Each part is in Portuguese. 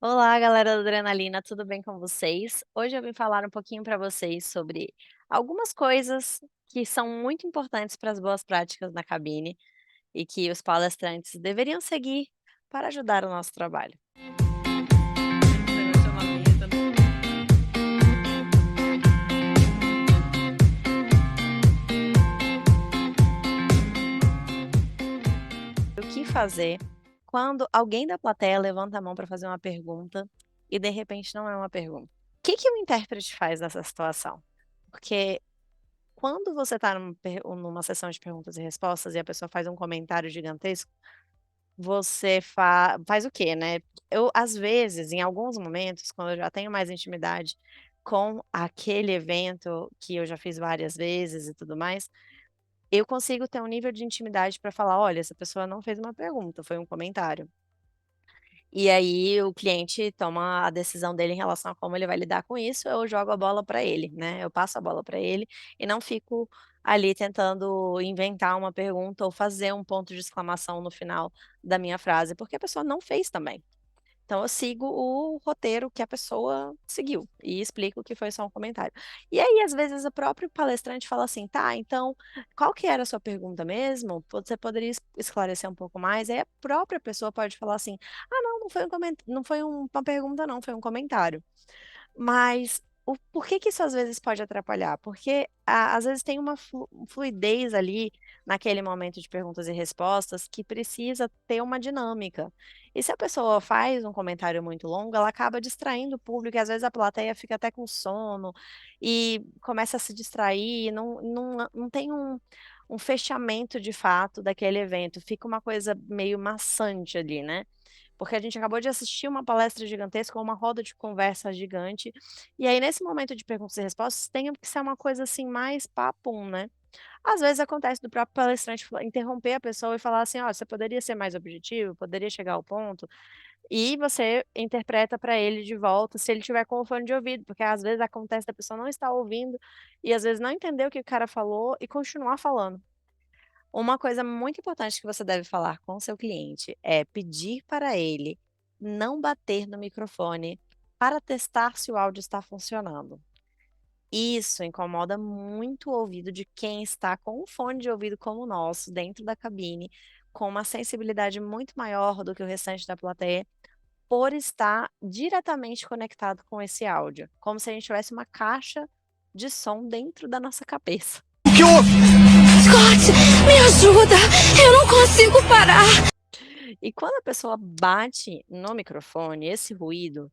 Olá, galera do Adrenalina, tudo bem com vocês? Hoje eu vim falar um pouquinho para vocês sobre algumas coisas que são muito importantes para as boas práticas na cabine e que os palestrantes deveriam seguir para ajudar o nosso trabalho. Negócio é uma vinheta, né? O que fazer quando alguém da plateia levanta a mão para fazer uma pergunta e de repente não é uma pergunta? O que que o intérprete faz nessa situação? Porque quando você está numa sessão de perguntas e respostas e a pessoa faz um comentário gigantesco, você faz o quê, né? Eu, às vezes, em alguns momentos, quando eu já tenho mais intimidade com aquele evento que eu já fiz várias vezes e tudo mais, eu consigo ter um nível de intimidade para falar: "Olha, essa pessoa não fez uma pergunta, foi um comentário". E aí o cliente toma a decisão dele em relação a como ele vai lidar com isso, eu jogo a bola para ele, né, eu passo a bola para ele e não fico ali tentando inventar uma pergunta ou fazer um ponto de exclamação no final da minha frase, porque a pessoa não fez também. Então eu sigo o roteiro que a pessoa seguiu e explico que foi só um comentário. E aí, às vezes, o próprio palestrante fala assim: "Tá, então qual que era a sua pergunta mesmo? Você poderia esclarecer um pouco mais?" Aí a própria pessoa pode falar assim: "Ah, não foi não foi uma pergunta não, foi um comentário". Mas o por que que isso às vezes pode atrapalhar? Porque às vezes tem uma fluidez ali, naquele momento de perguntas e respostas, que precisa ter uma dinâmica. E se a pessoa faz um comentário muito longo, ela acaba distraindo o público e às vezes a plateia fica até com sono, e começa a se distrair, não tem um fechamento de fato daquele evento, fica uma coisa meio maçante ali, né. Porque a gente acabou de assistir uma palestra gigantesca ou uma roda de conversa gigante, e aí nesse momento de perguntas e respostas tem que ser uma coisa, assim, mais papum, né. Às vezes acontece do próprio palestrante interromper a pessoa e falar assim: "Ó, você poderia ser mais objetivo, poderia chegar ao ponto", e você interpreta para ele de volta, se ele tiver com o fone de ouvido, porque às vezes acontece da pessoa não estar ouvindo, e às vezes não entender o que o cara falou e continuar falando. Uma coisa muito importante que você deve falar com o seu cliente é pedir para ele não bater no microfone para testar se o áudio está funcionando. Isso incomoda muito o ouvido de quem está com um fone de ouvido como o nosso, dentro da cabine, com uma sensibilidade muito maior do que o restante da plateia, por estar diretamente conectado com esse áudio, como se a gente tivesse uma caixa de som dentro da nossa cabeça. O que houve? Scott, me ajuda! Eu não consigo parar! E quando a pessoa bate no microfone, esse ruído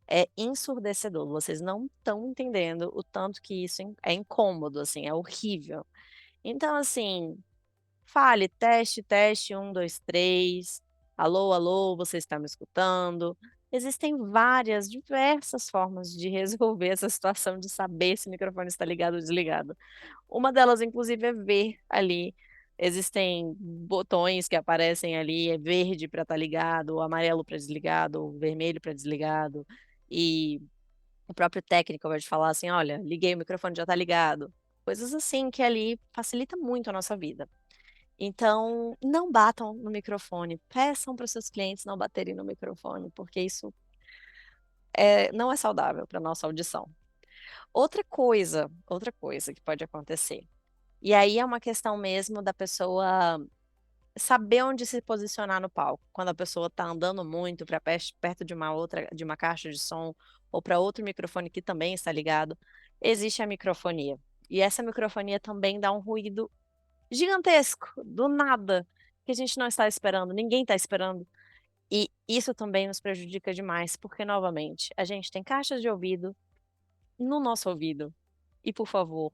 é ensurdecedor, vocês não estão entendendo o tanto que isso é incômodo, assim, é horrível. Então, assim, fale: "Teste, teste, 1, 2, 3. Alô, alô, você está me escutando?". Existem várias, diversas formas de resolver essa situação de saber se o microfone está ligado ou desligado. Uma delas, inclusive, é ver ali, existem botões que aparecem ali, é verde para estar ligado, amarelo para desligado, vermelho para desligado, e o próprio técnico vai te falar assim: "Olha, liguei, o microfone já está ligado". Coisas assim que ali facilita muito a nossa vida. Então, não batam no microfone, peçam para os seus clientes não baterem no microfone, porque isso, não é saudável para nossa audição. Outra coisa que pode acontecer, e aí é uma questão mesmo da pessoa saber onde se posicionar no palco, quando a pessoa está andando muito para perto de uma caixa de som, ou para outro microfone que também está ligado, existe a microfonia. E essa microfonia também dá um ruído gigantesco, do nada, que a gente não está esperando, ninguém está esperando. E isso também nos prejudica demais, porque novamente, a gente tem caixas de ouvido no nosso ouvido. E por favor,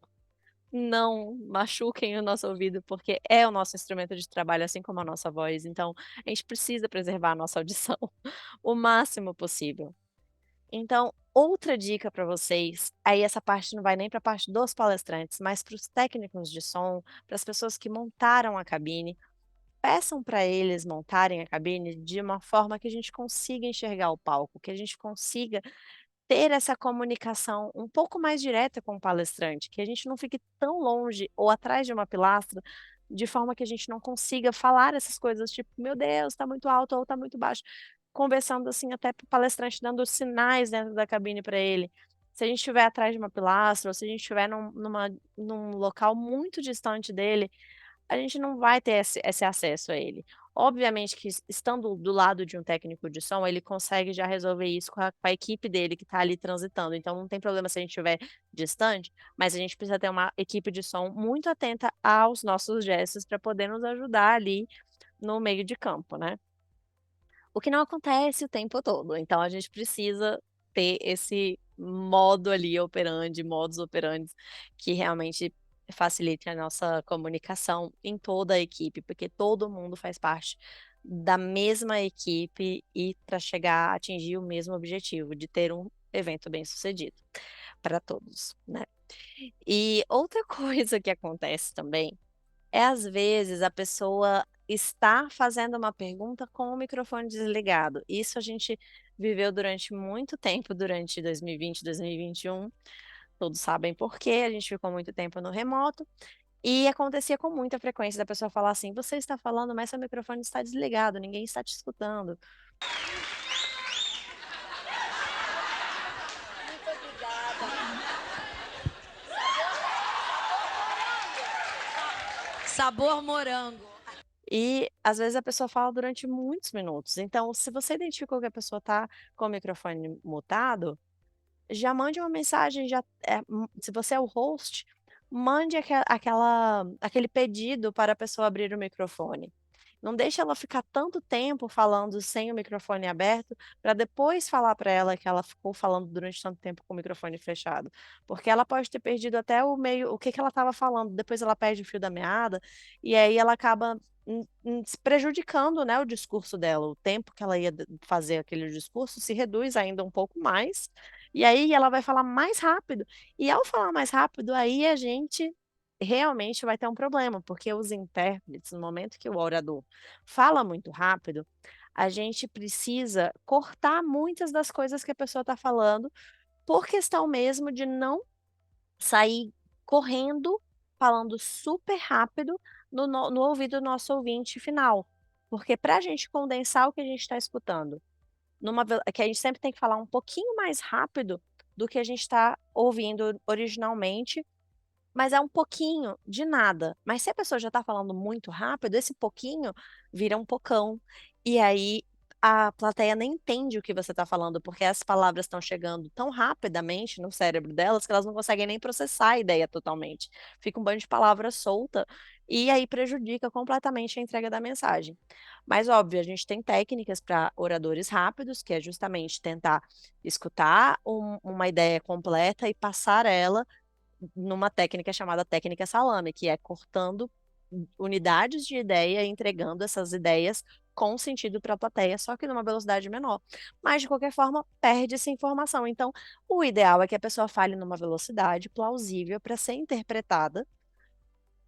não machuquem o nosso ouvido, porque é o nosso instrumento de trabalho, assim como a nossa voz, então a gente precisa preservar a nossa audição o máximo possível. Então, outra dica para vocês, aí essa parte não vai nem para a parte dos palestrantes, mas para os técnicos de som, para as pessoas que montaram a cabine, peçam para eles montarem a cabine de uma forma que a gente consiga enxergar o palco, que a gente consiga ter essa comunicação um pouco mais direta com o palestrante, que a gente não fique tão longe ou atrás de uma pilastra, de forma que a gente não consiga falar essas coisas tipo: "Meu Deus, está muito alto ou está muito baixo". conversando, assim, até para o palestrante dando sinais dentro da cabine para ele. Se a gente estiver atrás de uma pilastra ou se a gente estiver num local muito distante dele, a gente não vai ter esse acesso a ele. Obviamente que estando do lado de um técnico de som, ele consegue já resolver isso com a equipe dele que está ali transitando, então não tem problema se a gente estiver distante, mas a gente precisa ter uma equipe de som muito atenta aos nossos gestos para poder nos ajudar ali no meio de campo, né. O que não acontece o tempo todo, então a gente precisa ter esse modo ali operandi, modus operandi, que realmente facilite a nossa comunicação em toda a equipe, porque todo mundo faz parte da mesma equipe e para chegar a atingir o mesmo objetivo, de ter um evento bem-sucedido para todos, né. E outra coisa que acontece também é, às vezes, a pessoa está fazendo uma pergunta com o microfone desligado. Isso a gente viveu durante muito tempo, durante 2020, 2021. Todos sabem por quê, a gente ficou muito tempo no remoto, e acontecia com muita frequência da pessoa falar assim: "Você está falando, mas seu microfone está desligado, ninguém está te escutando". Sabor morango. E, às vezes, a pessoa fala durante muitos minutos. Então, se você identificou que a pessoa está com o microfone mutado, já mande uma mensagem, se você é o host, mande aquele pedido para a pessoa abrir o microfone. Não deixe ela ficar tanto tempo falando sem o microfone aberto, para depois falar para ela que ela ficou falando durante tanto tempo com o microfone fechado, porque ela pode ter perdido até o que ela estava falando, depois ela perde o fio da meada, e aí ela acaba se prejudicando, né, o discurso dela, o tempo que ela ia fazer aquele discurso se reduz ainda um pouco mais, e aí ela vai falar mais rápido, e ao falar mais rápido, aí a gente realmente vai ter um problema, porque os intérpretes, no momento que o orador fala muito rápido, a gente precisa cortar muitas das coisas que a pessoa está falando, por questão mesmo de não sair correndo, falando super rápido no ouvido do nosso ouvinte final. Porque para a gente condensar o que a gente está escutando que a gente sempre tem que falar um pouquinho mais rápido do que a gente está ouvindo originalmente, mas é um pouquinho de nada. Mas se a pessoa já está falando muito rápido, esse pouquinho vira um pocão. E aí a plateia nem entende o que você está falando, porque as palavras estão chegando tão rapidamente no cérebro delas que elas não conseguem nem processar a ideia totalmente. Fica um bando de palavras solta e aí prejudica completamente a entrega da mensagem. Mas óbvio, a gente tem técnicas para oradores rápidos, que é justamente tentar escutar uma ideia completa e passar ela numa técnica chamada técnica salame, que é cortando unidades de ideia e entregando essas ideias com sentido para a plateia, só que numa velocidade menor. Mas, de qualquer forma, perde-se informação. Então, o ideal é que a pessoa fale numa velocidade plausível para ser interpretada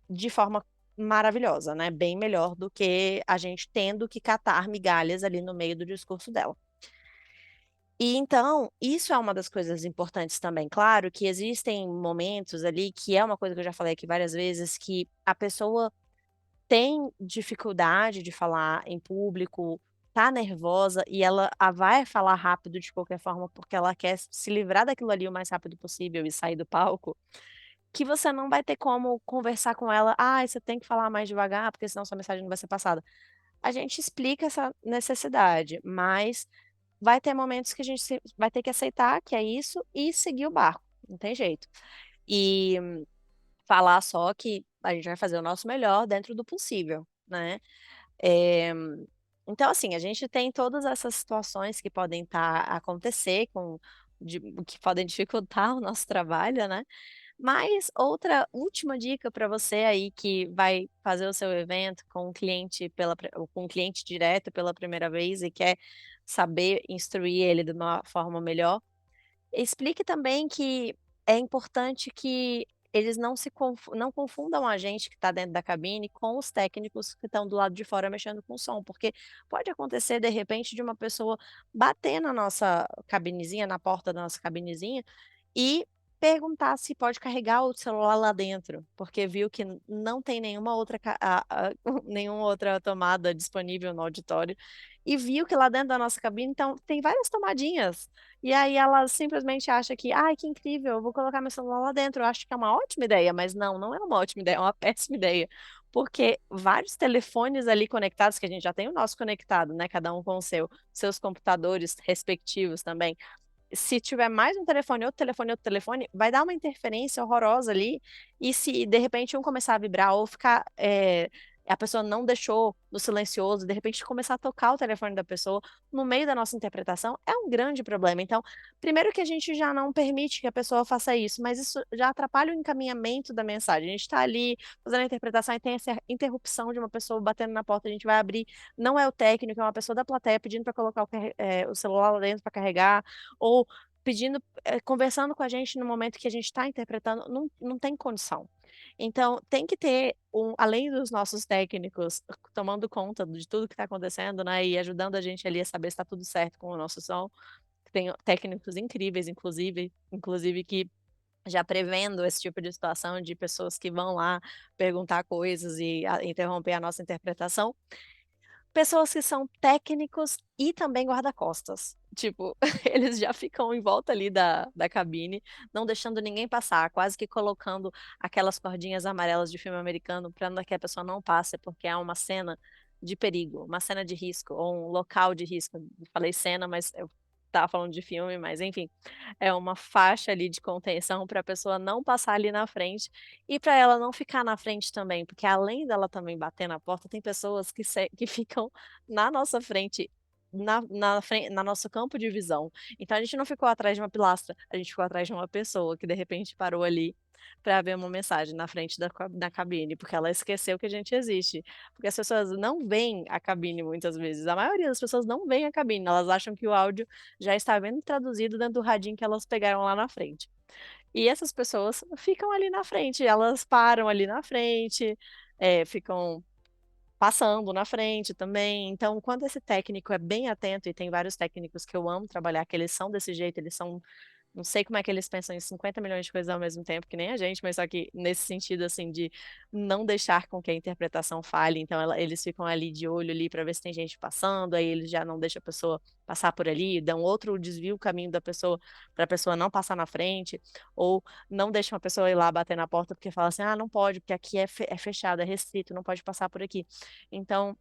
de forma maravilhosa, né? Bem melhor do que a gente tendo que catar migalhas ali no meio do discurso dela. E então, isso é uma das coisas importantes também. Claro que existem momentos ali, que é uma coisa que eu já falei aqui várias vezes, que a pessoa tem dificuldade de falar em público, tá nervosa e ela vai falar rápido de qualquer forma, porque ela quer se livrar daquilo ali o mais rápido possível e sair do palco, que você não vai ter como conversar com ela: "Ai, você tem que falar mais devagar, porque senão sua mensagem não vai ser passada". A gente explica essa necessidade, mas vai ter momentos que a gente vai ter que aceitar que é isso e seguir o barco, não tem jeito. E falar só que a gente vai fazer o nosso melhor dentro do possível, né. Eh, então assim, a gente tem todas essas situações que podem acontecer que podem dificultar o nosso trabalho, né. Mas outra última dica para você aí que vai fazer o seu evento com um cliente com um cliente direto pela primeira vez e quer saber instruir ele de uma forma melhor, explique também que é importante que eles não confundam a gente que está dentro da cabine com os técnicos que estão do lado de fora mexendo com o som, porque pode acontecer de repente de uma pessoa bater na nossa cabinezinha, na porta da nossa cabinezinha, e perguntar se pode carregar o celular lá dentro, porque viu que não tem nenhuma outra, nenhuma outra tomada disponível no auditório, e viu que lá dentro da nossa cabine, então, tem várias tomadinhas. E aí ela simplesmente acha que, ai, que incrível, eu vou colocar meu celular lá dentro. Eu acho que é uma ótima ideia, mas não, não é uma ótima ideia, é uma péssima ideia. Porque vários telefones ali conectados, que a gente já tem o nosso conectado, né? Cada um com o seu, seus computadores respectivos também. Se tiver mais um telefone, outro telefone, outro telefone, vai dar uma interferência horrorosa ali. E se de repente um começar a vibrar ou ficar, a pessoa não deixou no silencioso, de repente começar a tocar o telefone da pessoa no meio da nossa interpretação, é um grande problema. Então, primeiro que a gente já não permite que a pessoa faça isso, mas isso já atrapalha o encaminhamento da mensagem. A gente está ali fazendo a interpretação e tem essa interrupção de uma pessoa batendo na porta, a gente vai abrir, não é o técnico, é uma pessoa da plateia pedindo para colocar o celular lá dentro para carregar, ou pedindo, conversando com a gente no momento que a gente está interpretando, não, não tem condição. Então, tem que ter, além dos nossos técnicos tomando conta de tudo que está acontecendo, né, e ajudando a gente ali a saber se está tudo certo com o nosso som. Tem técnicos incríveis, inclusive que já prevendo esse tipo de situação de pessoas que vão lá perguntar coisas e interromper a nossa interpretação. Pessoas que são técnicos e também guarda-costas. Tipo, eles já ficam em volta ali da cabine, não deixando ninguém passar, quase que colocando aquelas cordinhas amarelas de filme americano para que a pessoa não passe, porque há uma cena de perigo, uma cena de risco, ou um local de risco. Falei cena, mas eu estava falando de filme, mas enfim, é uma faixa ali de contenção para a pessoa não passar ali na frente e para ela não ficar na frente também, porque além dela também bater na porta, tem pessoas que ficam na nossa frente, na nosso campo de visão. Então a gente não ficou atrás de uma pilastra, a gente ficou atrás de uma pessoa que de repente parou ali para ver uma mensagem na frente da cabine, porque ela esqueceu que a gente existe. Porque as pessoas não veem a cabine muitas vezes, a maioria das pessoas não veem a cabine, elas acham que o áudio já está bem traduzido dentro do radinho que elas pegaram lá na frente. E essas pessoas ficam ali na frente, elas param ali na frente, ficam passando na frente também. Então, quando esse técnico é bem atento, e tem vários técnicos que eu amo trabalhar, que eles são desse jeito, eles são, não sei como é que eles pensam em 50 milhões de coisas ao mesmo tempo, que nem a gente, mas só que nesse sentido, assim, de não deixar com que a interpretação falhe. Então, eles ficam ali de olho ali para ver se tem gente passando, aí eles já não deixam a pessoa passar por ali, dão outro desvio o caminho da pessoa para a pessoa não passar na frente, ou não deixam a pessoa ir lá bater na porta porque fala assim, ah, não pode, porque aqui é fechado, é restrito, não pode passar por aqui. Então,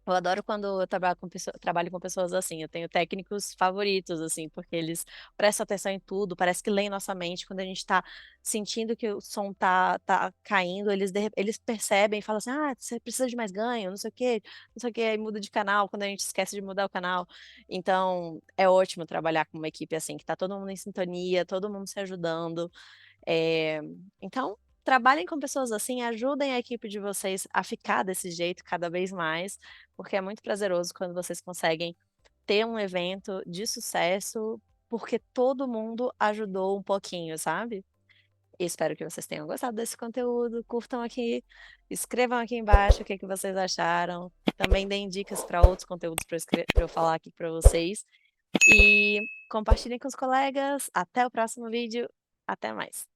eu adoro quando eu trabalho com pessoas assim. Eu tenho técnicos favoritos, assim, porque eles prestam atenção em tudo, parece que leem nossa mente. Quando a gente está sentindo que o som tá caindo, eles percebem e falam assim: ah, você precisa de mais ganho, não sei o quê, não sei o quê, aí muda de canal quando a gente esquece de mudar o canal. Então, é ótimo trabalhar com uma equipe assim, que tá todo mundo em sintonia, todo mundo se ajudando. É, então, trabalhem com pessoas assim, ajudem a equipe de vocês a ficar desse jeito cada vez mais, porque é muito prazeroso quando vocês conseguem ter um evento de sucesso, porque todo mundo ajudou um pouquinho, sabe? E espero que vocês tenham gostado desse conteúdo. Curtam aqui, escrevam aqui embaixo o que que vocês acharam. Também deem dicas para outros conteúdos para eu falar aqui para vocês. E compartilhem com os colegas. Até o próximo vídeo. Até mais.